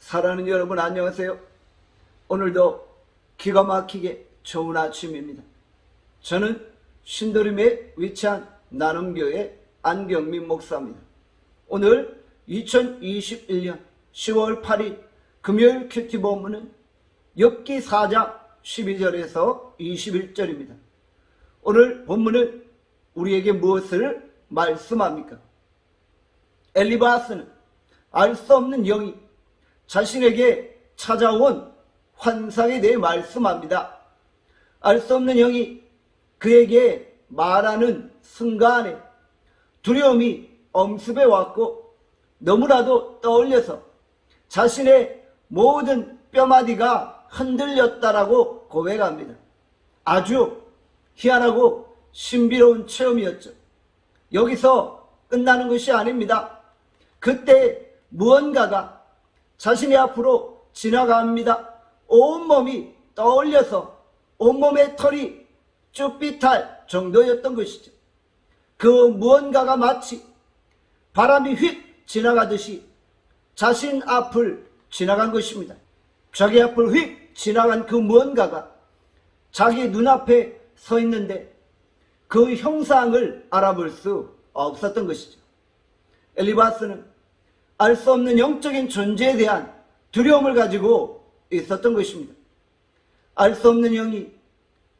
사랑하는 여러분 안녕하세요. 오늘도 기가 막히게 좋은 아침입니다. 저는 신도림에 위치한 나눔교회 안경민 목사입니다. 오늘 2021년 10월 8일 금요일 큐티 본문은 욥기 4장 12절에서 21절입니다. 오늘 본문은 우리에게 무엇을 말씀합니까? 엘리바스는 알 수 없는 영이 자신에게 찾아온 환상에 대해 말씀합니다. 알 수 없는 영이 그에게 말하는 순간에 두려움이 엄습해 왔고 너무나도 떠올려서 자신의 모든 뼈마디가 흔들렸다라고 고백합니다. 아주 희한하고 신비로운 체험이었죠. 여기서 끝나는 것이 아닙니다. 그때 무언가가 자신의 앞으로 지나갑니다. 온몸이 떠올려서 온몸의 털이 쭈삣할 정도였던 것이죠. 그 무언가가 마치 바람이 휙 지나가듯이 자신 앞을 지나간 것입니다. 자기 앞을 휙 지나간 그 무언가가 자기 눈앞에 서 있는데 그 형상을 알아볼 수 없었던 것이죠. 엘리바스는 알 수 없는 영적인 존재에 대한 두려움을 가지고 있었던 것입니다. 알 수 없는 영이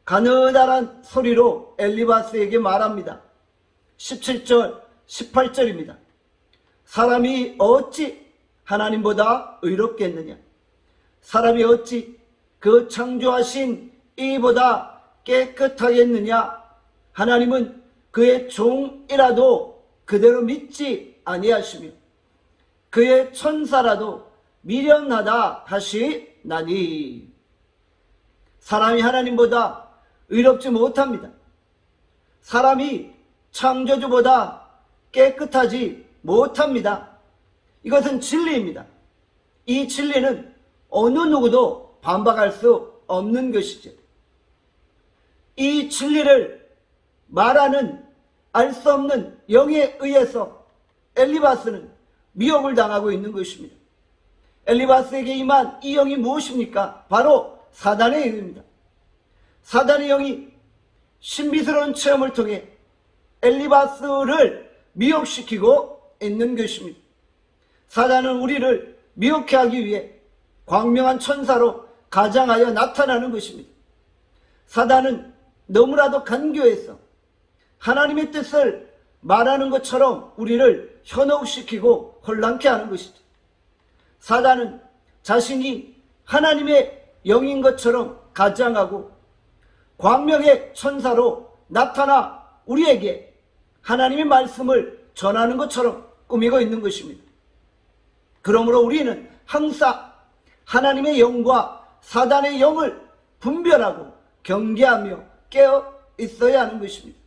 가느다란 소리로 엘리바스에게 말합니다. 17절, 18절입니다. 사람이 어찌 하나님보다 의롭겠느냐? 사람이 어찌 그 창조하신 이보다 깨끗하겠느냐? 하나님은 그의 종이라도 그대로 믿지 아니하시며 그의 천사라도 미련하다 하시나니. 사람이 하나님보다 의롭지 못합니다. 사람이 창조주보다 깨끗하지 못합니다. 이것은 진리입니다. 이 진리는 어느 누구도 반박할 수 없는 것이죠. 이 진리를 말하는 알 수 없는 영에 의해서 엘리바스는 미혹을 당하고 있는 것입니다. 엘리바스에게 임한 이 영이 무엇입니까? 바로 사단의 영입니다. 사단의 영이 신비스러운 체험을 통해 엘리바스를 미혹시키고 있는 것입니다. 사단은 우리를 미혹해 하기 위해 광명한 천사로 가장하여 나타나는 것입니다. 사단은 너무나도 간교해서 하나님의 뜻을 말하는 것처럼 우리를 현혹시키고 혼란케 하는 것이죠. 사단은 자신이 하나님의 영인 것처럼 가장하고 광명의 천사로 나타나 우리에게 하나님의 말씀을 전하는 것처럼 꾸미고 있는 것입니다. 그러므로 우리는 항상 하나님의 영과 사단의 영을 분별하고 경계하며 깨어 있어야 하는 것입니다.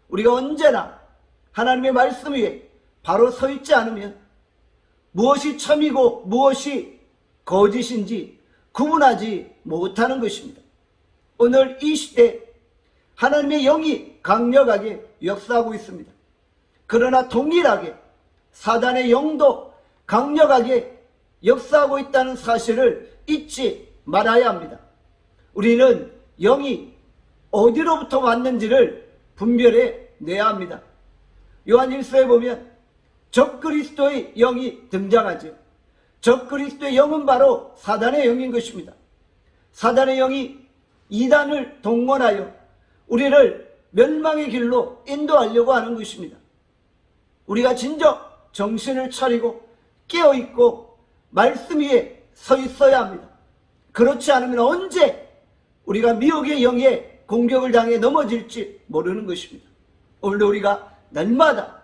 우리가 언제나 하나님의 말씀 위에 바로 서 있지 않으면 무엇이 참이고 무엇이 거짓인지 구분하지 못하는 것입니다. 오늘 이 시대에 하나님의 영이 강력하게 역사하고 있습니다. 그러나 동일하게 사단의 영도 강력하게 역사하고 있다는 사실을 잊지 말아야 합니다. 우리는 영이 어디로부터 왔는지를 분별해 내야 합니다. 요한일서에 보면 적그리스도의 영이 등장하죠. 적그리스도의 영은 바로 사단의 영인 것입니다. 사단의 영이 이단을 동원하여 우리를 멸망의 길로 인도하려고 하는 것입니다. 우리가 진정 정신을 차리고 깨어있고 말씀 위에 서 있어야 합니다. 그렇지 않으면 언제 우리가 미혹의 영에 공격을 당해 넘어질지 모르는 것입니다. 오늘도 우리가 날마다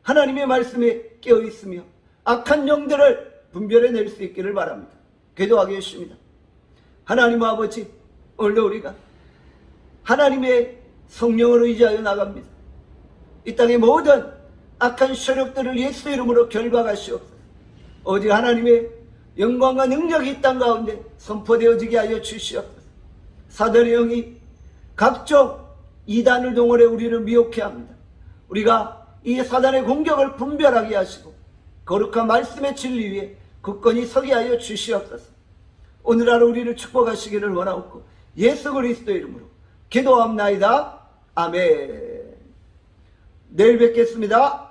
하나님의 말씀에 깨어있으며 악한 영들을 분별해낼 수 있기를 바랍니다. 기도하겠습니다. 하나님 아버지, 오늘도 우리가 하나님의 성령을 의지하여 나갑니다. 이 땅의 모든 악한 세력들을 예수 이름으로 결박하시옵소서. 오직 하나님의 영광과 능력이 이 땅 가운데 선포되어지게 하여 주시옵소서. 사단의 영이 각종 이단을 동원해 우리를 미혹해 합니다. 우리가 이 사단의 공격을 분별하게 하시고 거룩한 말씀의 진리 위에 굳건히 서게 하여 주시옵소서. 오늘 하루 우리를 축복하시기를 원하옵고 예수 그리스도 이름으로 기도합나이다. 아멘. 내일 뵙겠습니다.